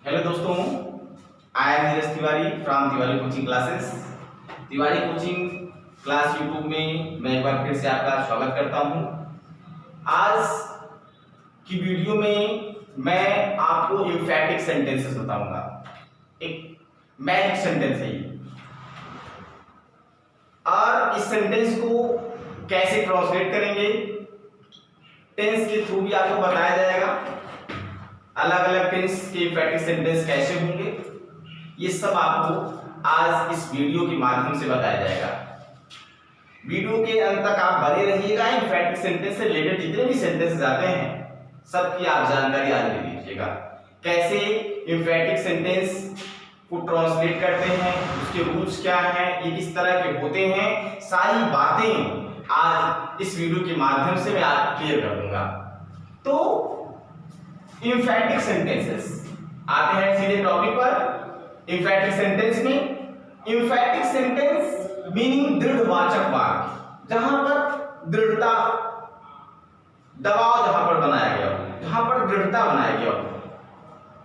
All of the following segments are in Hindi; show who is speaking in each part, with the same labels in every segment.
Speaker 1: हेलो दोस्तों, I am Neeraj Tiwari from Tiwari coaching classes. Tiwari coaching class YouTube में मैं एक बार फिर से आपका स्वागत करता हूं। आज की वीडियो में मैं आपको एम्फैटिक सेंटेंसेस बताऊंगा। एक मैजिक सेंटेंस है ये, और इस सेंटेंस को कैसे ट्रांसलेट करेंगे, टेंस के थ्रू भी आपको बताया जाएगा। अलग अलग टेंस के एम्फैटिक सेंटेंस कैसे होंगे, ये सब आपको आज इस वीडियो के माध्यम से बताया जाएगा। वीडियो के अंत तक आप बने रहिएगा। एम्फैटिक सेंटेंस से रिलेटेड जितने भी सेंटेंसेस आते हैं सबकी आप जानकारी आज ले लीजिएगा। कैसे एम्फैटिक सेंटेंस को ट्रांसलेट करते हैं, उसके रूल्स क्या हैं, ये किस तरह के होते हैं, सारी बातें आज इस वीडियो के माध्यम से मैं आपको क्लियर कर दूंगा। तो एम्फैटिक सेंटेंसेस आते हैं सीधे टॉपिक पर। एम्फैटिक सेंटेंस में एम्फैटिक सेंटेंस मीनिंग दृढ़वाचक वाक्य, जहां पर दृढ़ता, दबाव जहां पर बनाया गया हो, जहां पर दृढ़ता बनाया गया हो,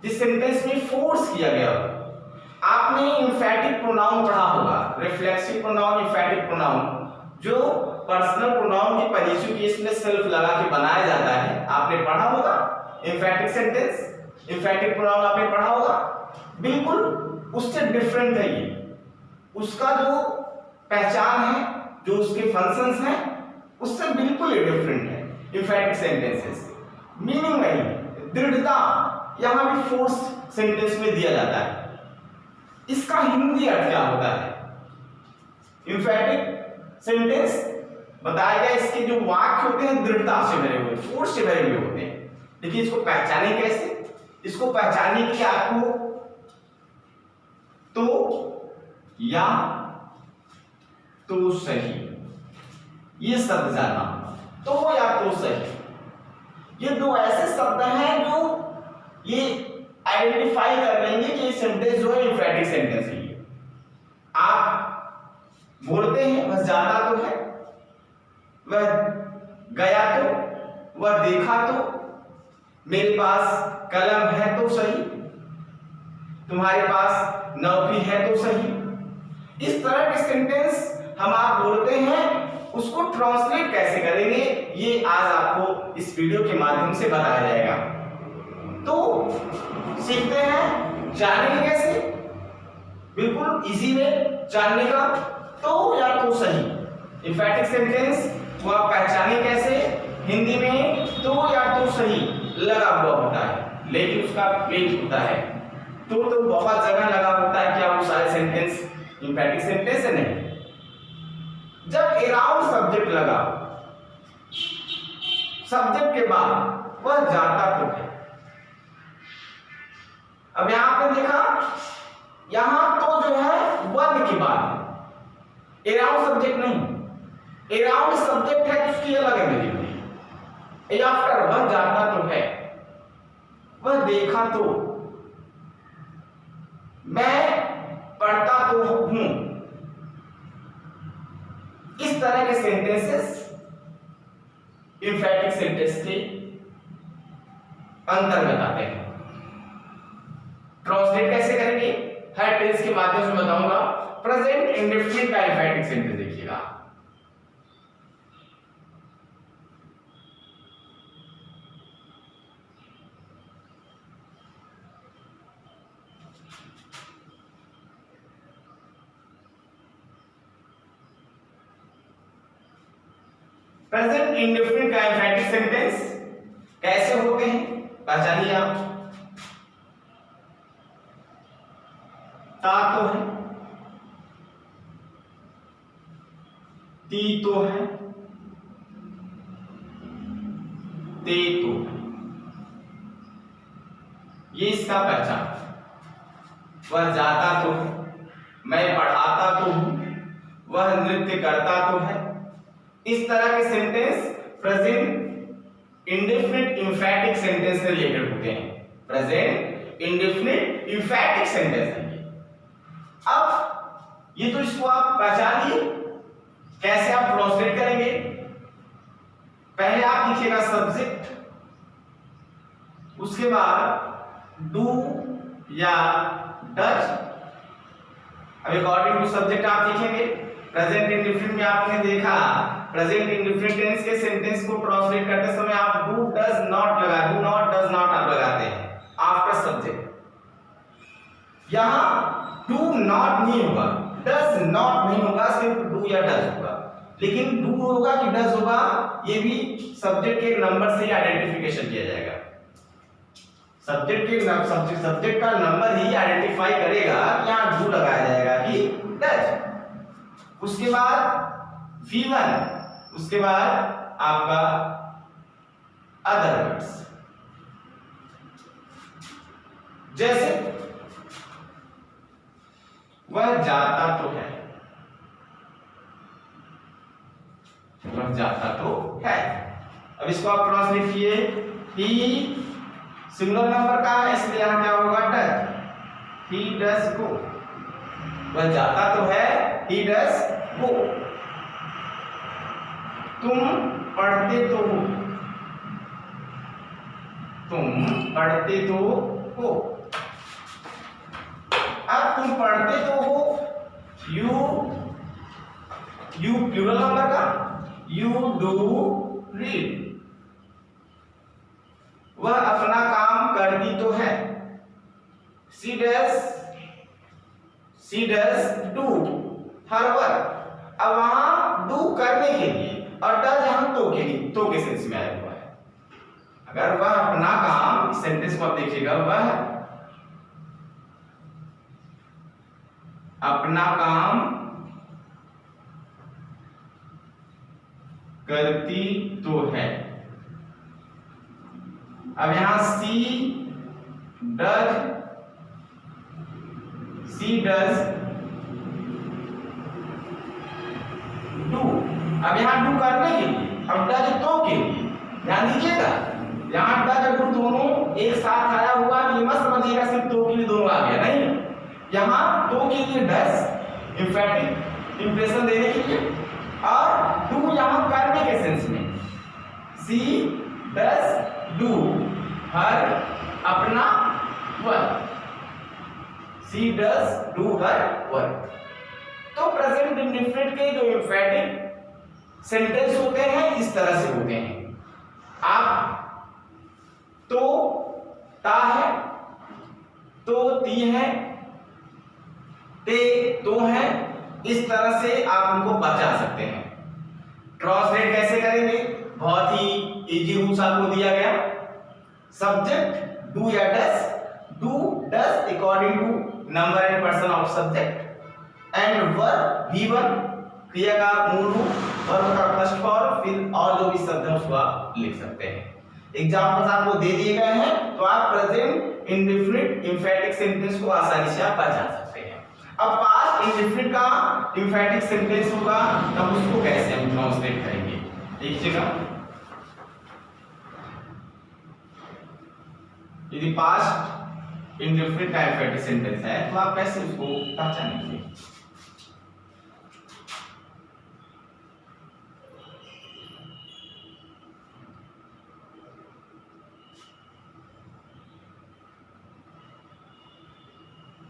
Speaker 1: जिस सेंटेंस में फोर्स किया गया हो। आपने एम्फैटिक प्रोनाउन पढ़ा होगा, रिफ्लेक्सिव प्रोनाउन, एम्फैटिक प्रोनाउन, जो पर्सनल प्रोनाउन की पॉजिटिव केस में सेल्फ लगा के बनाया जाता है, आपने पढ़ा होगा। एम्फैटिक सेंटेंस, एम्फैटिक प्रोनाउन आपने पढ़ा होगा। बिल्कुल उससे डिफरेंट है ये, उसका जो पहचान है, जो उसके फंक्शंस हैं, उससे बिल्कुल ही डिफरेंट है। एम्फैटिक सेंटेंसेस मीनिंग वही, दृढ़ता, यहां भी फोर्स सेंटेंस में दिया जाता है। इसका हिंदी अर्थ क्या होता है? एम्फैटिक सेंटेंस बताया गया, इसके जो वाक्य होते हैं दृढ़ता से भरे हुए, फोर्स से भरे हुए होते हैं। देखिए इसको पहचाने कैसे? इसको पहचानने के लिए आपको तो या तो सही ये शब्द जानना। तो या तो सही, ये दो ऐसे शब्द हैं जो ये आइडेंटिफाई कर लेंगे कि ये सेंटेंस जो है एम्फैटिक सेंटेंस है। आप बोलते हैं वह जाता तो है, वह गया तो, वह देखा तो, मेरे पास कलम है तो सही, तुम्हारे पास नौकरी है तो सही। इस तरह के सेंटेंस हम आप बोलते हैं, उसको ट्रांसलेट कैसे करेंगे ये आज आपको इस वीडियो के माध्यम से बताया जाएगा। तो सीखते हैं, जानेंगे कैसे, बिल्कुल इजी वे जानने का। तो या तो सही एम्फैटिक सेंटेंस को आप पहचाने कैसे? हिंदी में तो या तो सही लगा हुआ होता है, लेकिन उसका पेज होता है तो बहुत जगह लगा होता है। क्या वो सारे सेंटेंस एम्फैटिक सेंटेंस है? नहीं। जब अराउंड सब्जेक्ट लगा, सब्जेक्ट के बाद वह जाता तो है। अब यहां आपने देखा, यहां तो जो है वर्ब की बात है, अराउंड सब्जेक्ट नहीं। अराउंड सब्जेक्ट है तो उसकी अलग है मीनिंग। आफ्टर वह जाता तो है, वह देखा तो, मैं पढ़ता तो हूं। इस तरह के सेंटेंसेस एम्फैटिक सेंटेंस के अंतर्गत आते हैं। ट्रांसलेट कैसे करेंगे? हर टेंस के माध्यम से बताऊंगा। प्रेजेंट इंडेफिनिट का एम्फैटिक सेंटेंस देखिएगा। प्रेजेंट इंडेफिनिट का एम्फैटिक सेंटेंस कैसे होते हैं पहचानिए आप। ता तो है, ती तो है, ते तो है, ये इसका पहचान। वह जाता तो है, मैं पढ़ाता तो हूं, वह नृत्य करता तो है। इस तरह के सेंटेंस प्रेजेंट इंडेफिनिट एम्फैटिक सेंटेंस से रिलेटेड होते हैं। प्रेजेंट इंडेफिनिट एम्फैटिक सेंटेंस है। अब ये तो इसको आप पहचान लिए, कैसे आप ट्रांसलेट करेंगे? पहले आप लिखिएगा सब्जेक्ट, उसके बाद डू या डज। अब अकॉर्डिंग टू सब्जेक्ट आप लिखेंगे। प्रेजेंट इंडेफिनिट में आपने देखा प्रेजेंट इंडेफिनिट टेंस के सेंटेंस को ट्रांसलेट करते समय आप डू डज नॉट लगा डू नॉट डज नॉट आप लगाते हैं आफ्टर सब्जेक्ट। यहां डू नॉट नहीं होगा, डज नॉट नहीं होगा, सिर्फ डू या डज होगा। लेकिन डू होगा कि डज होगा ये भी सब्जेक्ट के नंबर से आइडेंटिफिकेशन किया जाएगा। सब्जेक्ट का नंबर ही आइडेंटिफाई करेगा कि यहां डू लगाया जाएगा कि डज। उसके बाद V1, उसके बाद आपका अदर वर्ड्स, जैसे वह जाता तो है, वह जाता तो है। अब इसको आप ट्रांसलेट किए, ही सिंगुलर नंबर का है इसलिए यहां क्या होगा डज, ही डज गो। वह जाता तो है, ही डज गो। तुम पढ़ते तो हो, तुम पढ़ते तो हो। अब तुम पढ़ते तो हो, यू प्लूरल नंबर का, यू डू रीड। वह अपना काम करती तो है, she does do her work. अब वहां डू करने के लिए और डज यहां तो के लिए, तो के सेंस में आया हुआ है। अगर वह अपना काम, इस सेंटेंस को आप देखिएगा, वह अपना काम करती तो है। अब यहां सी डज डू। अब यहां डू करने के लिए, अब डज तो के लिए। ध्यान दीजिएगा यहां डज और डू दोनों एक साथ आया हुआ, ये मत समझिएगा सिर्फ तो के लिए दोनों आ गया, नहीं। यहां तो के लिए डज इंफैटिक इंप्रेशन देने के लिए, और डू यहां करने के सेंस में, सी डज डू हर अपना work, she does do her work. तो प्रेजेंट इंडेफिनिट के जो इंफैटिक सेंटेंस होते हैं इस तरह से होते हैं। आप तो ता है, तो ती है, ते तो है, इस तरह से आप उनको बचा सकते हैं। ट्रांसलेट कैसे करेंगे? बहुत ही इजी रूल्स आपको दिया गया। सब्जेक्ट डू या does, do does according to number and person of subject, and verb V1 क्रिया का मूल रूप, वर्ब का फर्स्ट फॉर्म, फिर और जो भी शब्द है उसको आप लिख सकते हैं। एग्जांपल्स आपको दे दिए गए हैं, तो आप प्रेजेंट इंडेफिनिट इंफैटिक सेंटेंस को आसानी से आप बचा सकते हैं। अब पास्ट इंडेफिनिट का इंफैटिक सेंटेंस होगा, तब उसको कैसे हम ट्रांसलेट करेंगे देखिएगा। यदि पास्ट इंडेफिनिट का इंफैटिक सेंटेंस है तो आप कैसे उसको पहचानेंगे?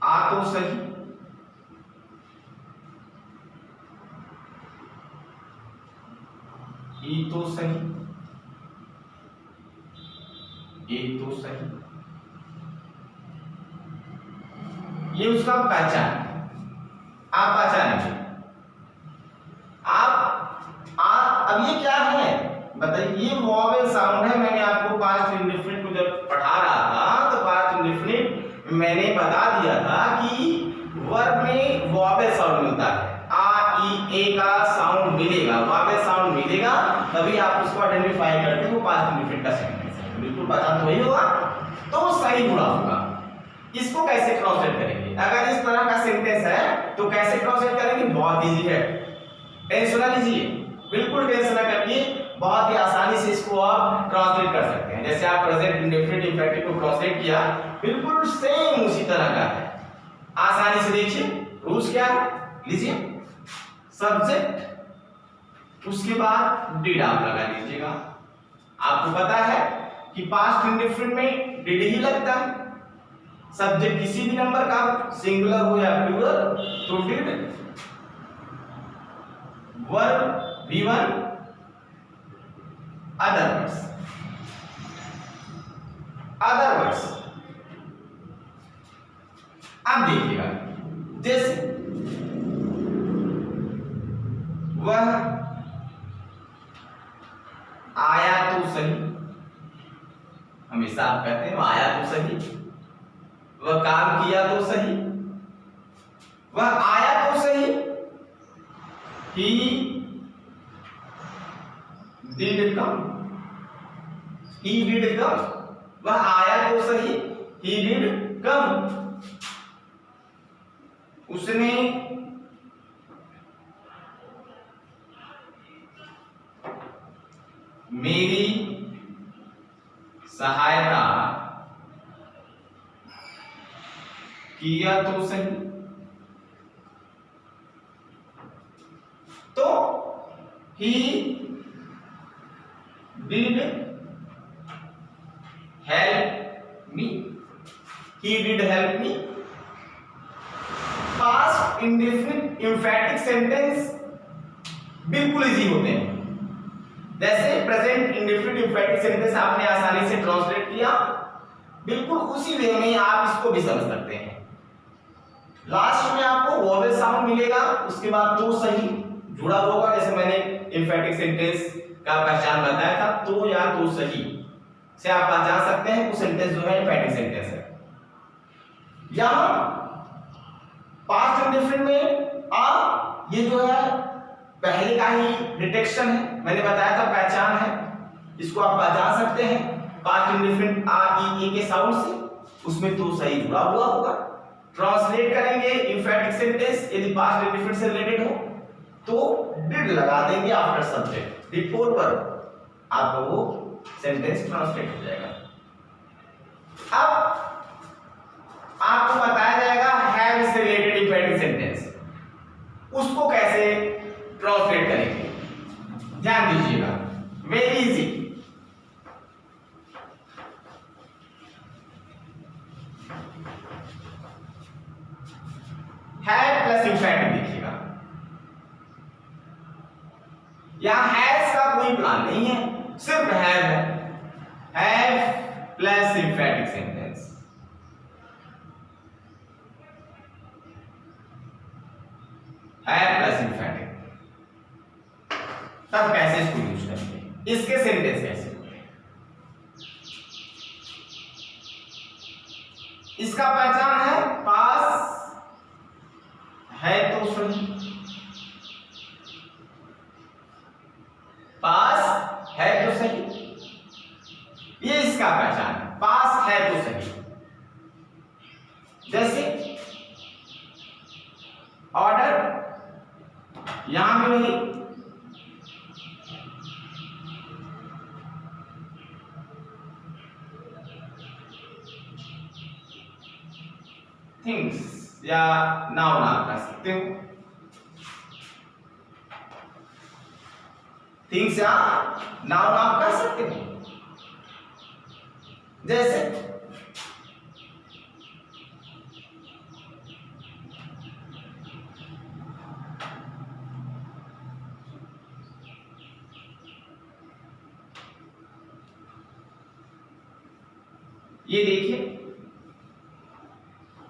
Speaker 1: आ तो सही, ई तो सही, ए तो सही, ये उसका पहचान, आप पहचानेंगे। अब ये क्या है बताइए? ये वॉवेल साउंड है। मैंने आपको पास्ट इंडेफिनिट को जब पढ़ा रहा था तो पास्ट इंडेफिनिट मैंने बता दिया था कि वर्ब में वॉवेल साउंड मिलता है, आ ई ए का साउंड मिलेगा, वॉवेल साउंड मिलेगा, तभी आप उसको आइडेंटिफाई करते हो पास्ट इंडेफिनिट का सेंटेंस है। बिल्कुल पता तो वही होगा, तो सही जुड़ा होगा। इसको कैसे ट्रांसलेट करेंगे? अगर इस तरह का सेंटेंस है तो कैसे ट्रांसलेट करेंगे? बहुत इजी है, टेंशन ना लीजिए, बिल्कुल टेंशन ना करिए, बहुत ही आसानी से इसको आप ट्रांसलेट कर सकते हैं। जैसे आप प्रेजेंट इंडेफिनिट इंफैक्टिव को ट्रांसलेट किया, बिल्कुल सेम उसी तरह का है। आसानी से देखिए रूल्स क्या है, लीजिए सब्जेक्ट, उसके बाद डिड आप लगा लीजिएगा। आपको पता है कि पास्ट इंडेफिनिट में डिड ही लगता है, सब्जेक्ट किसी भी नंबर का सिंगुलर हो या प्लूरल तो did verb V1 other words. अब देखिएगा जैसे वह आया तो सही, हमेशा आप कहते हैं वह आया तो सही, वह काम किया तो सही, वह आया तो सही, he did come, he did come, वह आया तो सही, he did come, उसने मेरी सहायता किया तो सही, तो he did help me, he did help me। Past indefinite एम्फैटिक sentence बिल्कुल इजी होते हैं, जैसे प्रेजेंट इंडेफिनिट एम्फैटिक सेंटेंस आपने आसानी से ट्रांसलेट किया, बिल्कुल उसी वे में आप इसको भी समझ सकते हैं। लास्ट में आपको वोवेल साउंड मिलेगा, उसके बाद तो सही जुड़ा होगा, जैसे मैंने एम्फैटिक सेंटेंस का पहचान बताया था, तो या तो सही से आप पहचान सकते हैं वो सेंटेंस जो है एम्फैटिक सेंटेंस है। यहां पास्ट इंडेफिनिट में ये जो है पहले का ही डिटेक्शन है, मैंने बताया था पहचान है, इसको आप पहचान सकते हैं पास्ट इंडेफिनिट ई के साउंड से, उसमें तो सही जुड़ा हुआ होगा। ट्रांसलेट करेंगे एम्फैटिक सेंटेंस, यदि पास्ट इंडेफिनिट से रिलेटेड हो तो डिड लगा देंगे आफ्टर सब्जेक्ट, बिफोर वर्ब, आपको वो सेंटेंस ट्रांसलेट हो जाएगा। अब आपको बताया जाएगा हैव से रिलेटेड एम्फैटिक सेंटेंस, उसको कैसे ट्रांसलेट करेंगे, ध्यान दीजिएगा, वेरी इजी। हैव प्लस एम्फैटिक देखिएगा, यहां हैज का कोई प्लान नहीं है, सिर्फ हैव है, have plus एम्फैटिक sentence. Have plus एम्फैटिक, तब कैसे इसको यूज करेंगे, इसके सेंटेंस कैसे होंगे, इसका पहचान है पास है तो सही, पास है तो सही, ये इसका पहचान है, पास है तो सही। जैसे ऑर्डर, यहां भी वही, थिंग्स या नाउन आप कह सकते हो, थिंग्स या नाउन आप कह सकते हो। जैसे ये देखिए,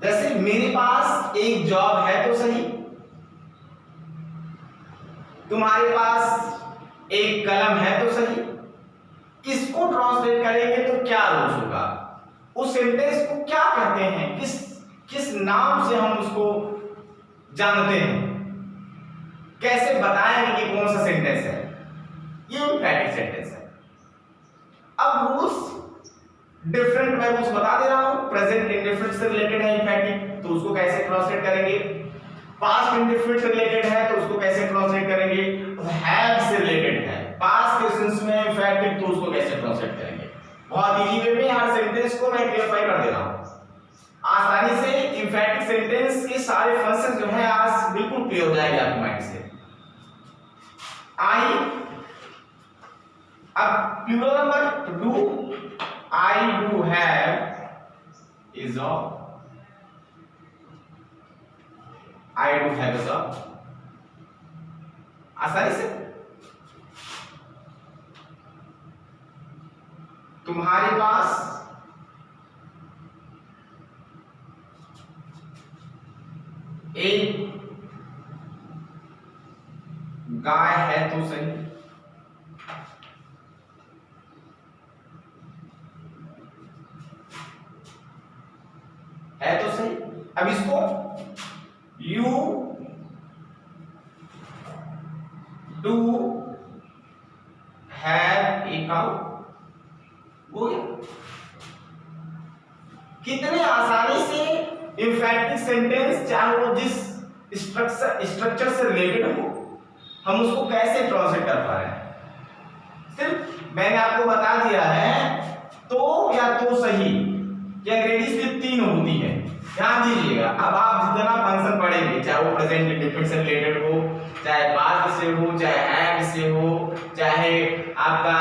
Speaker 1: जैसे मेरे पास एक जॉब है तो सही, तुम्हारे पास एक कलम है तो सही, इसको ट्रांसलेट करेंगे तो क्या रोज होगा, उस सेंटेंस को क्या कहते हैं, किस नाम से हम उसको जानते हैं, कैसे बताएंगे कि कौन सा सेंटेंस है, ये एम्फैटिक सेंटेंस है। अब रूल्स डिफरेंट मैं कुछ बता दे रहा हूं, प्रेजेंट इंडेफिनिट से रिलेटेड है एम्फैटिक, तो उसको कैसे ट्रांसलेट करेंगे, पास्ट इंडेफिनिट से रिलेटेड है तो उसको कैसे ट्रांसलेट करेंगे, हैव से रिलेटेड है पास्ट के सेंस में एम्फैटिक, तो उसको कैसे ट्रांसलेट करेंगे। बहुत इजी वे में हर सेंटेंस को मैं क्लियरफाई कर दे रहा हूं, आसानी से एम्फैटिक सेंटेंस के सारे फंक्शन जो है आज बिल्कुल क्लियर हो जाएंगे आपके माइंड से। आई, अब plural number do, I do have a job, I do have a job. आसानी से तुम्हारे पास एक गाय है तो सही, है तो सही। अब इसको you do have a cow हो गया। कितने आसानी से इंफैक्टिक सेंटेंस, चाहे वो जिस स्ट्रक्चर से रिलेटेड हो, हम उसको कैसे ट्रांसलेट कर पा रहे हैं। सिर्फ मैंने आपको बता दिया है तो या तो सही कि अंग्रेजी सिर्फ 3 होती है, ध्यान दीजिएगा। अब आप जितना फंक्शन पढ़ेंगे, चाहे वो प्रेजेंट इंडेफिनिट से रिलेटेड हो, चाहे पास्ट से हो, चाहे हैड से हो, चाहे आपका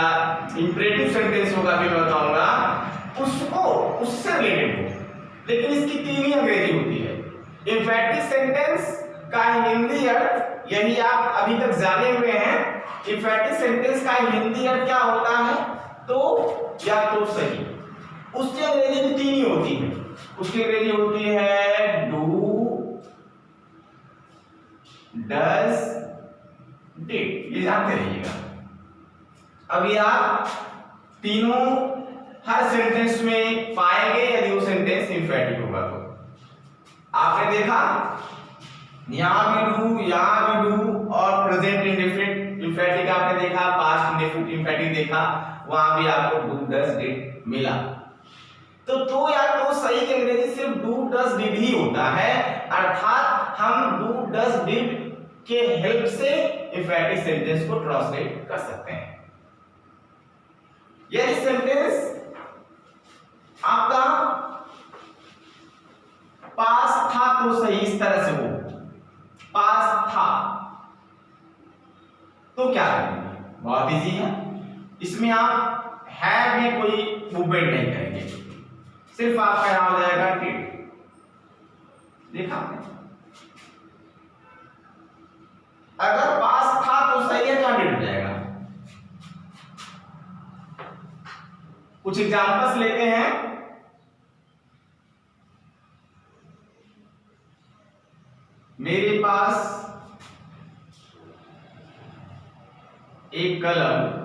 Speaker 1: इंपरेटिव सेंटेंस होगा भी बताऊंगा, उसको उससे रिलेटेड हो, लेकिन इसकी 3 ही अंग्रेजी होती है। इंफैक्टिक सेंटेंस का हिंदी अर्थ, यही आप अभी तक जाने हुए हैं, इंफैक्टिक सेंटेंस का हिंदी अर्थ क्या होता है, तो या तो सही। उसकी अंग्रेजी में 3 ही होती है। उसकी अंग्रेजी होती है डू, डज, डिड, ये जानते रहिएगा। अभी आप तीनों हर सेंटेंस में पाएंगे यदि वो सेंटेंस इंफैक्टिक होगा तो। आपने देखा यहां भी डू, यहां भी डू, और प्रेजेंट इंडेफिनिट इंफैक्टिक आपने देखा, पास्ट इंडेफिनिट इंफैक्टिक देखा, वहां भी आपको डू, डज, डिड मिला। तो या तो सही की अंग्रेजी सिर्फ डू, डज, डिड ही होता है, अर्थात हम डू, डज, डिड के हेल्प से इंफैक्टिक सेंटेंस को ट्रांसलेट कर सकते हैं। यदि सेंटेंस आपका पास था तो सही, इस तरह से हो, पास था, तो क्या करेंगे? बहुत इजी है। इसमें आप हैव में कोई मूवमेंट नहीं करेंगे, सिर्फ आपका यहां हो जाएगा डिड। देखा अगर पास था तो सही है तो डिड हो जाएगा। कुछ एग्जांपल्स लेते हैं। मेरे पास एक कलम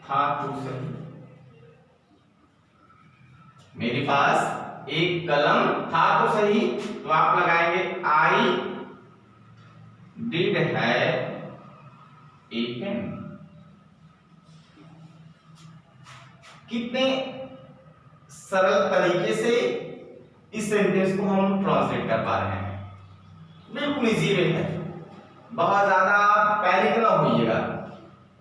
Speaker 1: था तो सही। मेरे पास एक कलम था तो सही, तो आप लगाएंगे I did have a pen. कितने सरल तरीके से इस सेंटेंस को हम ट्रांसलेट कर पा रहे हैं, बिल्कुल इजी वे है। बहुत ज्यादा पैनिक ना होइएगा,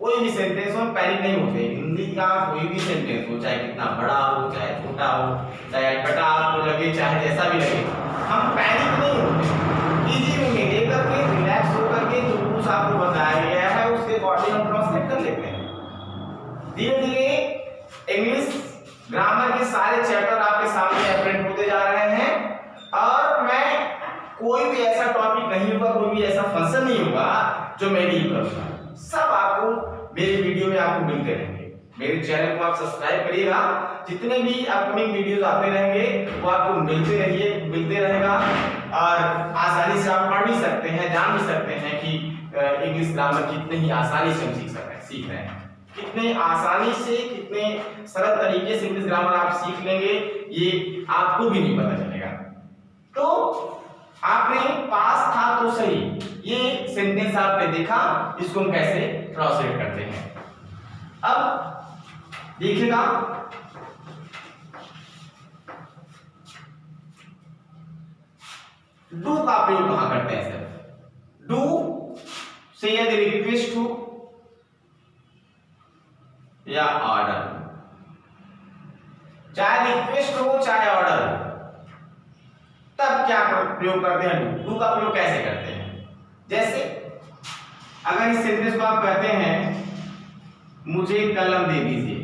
Speaker 1: कोई भी सेंटेंस हो पैनिक नहीं होते। हिंदी का कोई भी सेंटेंस हो, चाहे कितना बड़ा हो, चाहे छोटा हो, चाहे अटपटा आपको लगे, चाहे जैसा भी लगे, हम पैनिक नहीं होते। इजी वे में देख करके, रिलैक्स होकर के जो कुछ आपको बताया गया है उसके अकॉर्डिंग हम ट्रांसलेट कर लेते हैं। धीरे धीरे इंग्लिश ग्रामर के सारे चैप्टर आपके सामने अपडेट होते जा रहे हैं, और मैं कोई भी ऐसा टॉपिक नहीं होगा, कोई भी ऐसा फंक्शन नहीं होगा जो मैं नहीं करूंगा। सब आपको मेरे वीडियो में आपको मिलते रहेंगे। मेरे चैनल को आप सब्सक्राइब करिएगा, जितने भी अपकमिंग वीडियोस आते रहेंगे वो आपको मिलते रहेगा, और आसानी से आप पढ़ भी सकते हैं, जान भी सकते हैं कि इंग्लिश ग्रामर कितने ही आसानी से हम सीख रहे हैं। कितने आसानी से, कितने सरल तरीके से इंग्लिश ग्रामर आप सीख लेंगे, ये आपको भी नहीं पता चलेगा। तो आपने पास था तो सही, ये सेंटेंस आपने देखा, इसको हम कैसे ट्रांसलेट करते हैं। अब देखिएगा, डू का प्रयोग कहां करते हैं सर? डू से यदि रिक्वेस्ट हो या ऑर्डर, चाहे रिक्वेस्ट हो चाहे ऑर्डर, तब क्या प्रयोग करते हैं? डू का प्रयोग कैसे करते हैं? जैसे अगर इस सेंटेंस को आप कहते हैं मुझे कलम दे दीजिए,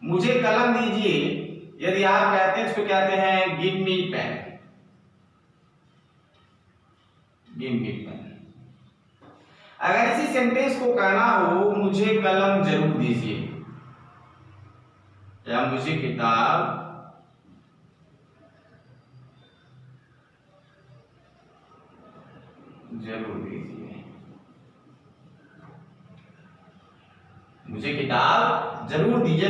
Speaker 1: मुझे कलम दीजिए, यदि आप कहते हैं इसको कहते हैं give me pen, give me pen. अगर इसी सेंटेंस को कहना हो मुझे कलम जरूर दीजिए या मुझे किताब जरूर दीजिए, मुझे किताब जरूर दीजिए,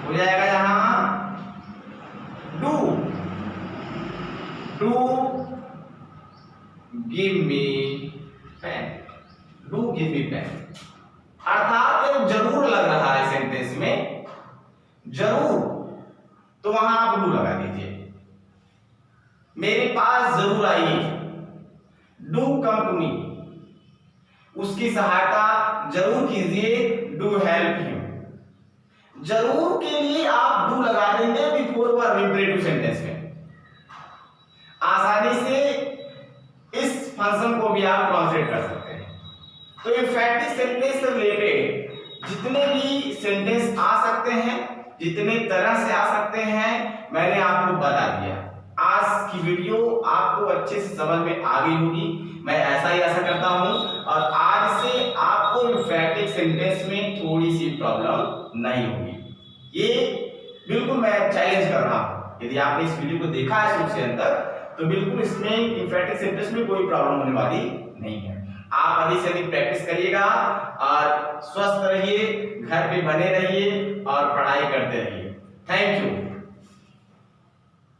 Speaker 1: हो जाएगा यहां do, do give me pen, do give me pen. अर्थात एक जरूर लग रहा है सेंटेंस में, जरूर, तो वहां आप डू लगा दीजिए। मेरे पास जरूर आइए, डू कम टू मी, उसकी सहायता जरूर कीजिए, डू हेल्प हिम। जरूर के लिए आप डू लगा देंगे बिफोर वर्ब इंपरेटिव सेंटेंस में, आसानी से इस फंक्शन को भी आप ट्रांसलेट कर सकते हैं। तो इंफैक्टिव सेंटेंस से रिलेटेड जितने भी सेंटेंस आ सकते हैं, जितने तरह से आ सकते हैं, मैंने आपको बता दिया। आज की वीडियो आपको अच्छे से समझ में आ गई होगी, मैं ऐसा ही आशा करता हूं, और आज से आपको इंफैक्टिव सेंटेंस में थोड़ी सी प्रॉब्लम नहीं होगी। ये बिल्कुल मैं चैलेंज कर रहा हूं। यदि आपने इस वीडियो को देखा है शुरू से अंत तक, तो बिल्कुल इसमें इंफैक्टिव सेंटेंस में कोई प्रॉब्लम होने वाली नहीं है। आप अधिक से अधिक प्रैक्टिस करिएगा और स्वस्थ रहिए, घर पे बने रहिए और पढ़ाई करते रहिए। Thank you.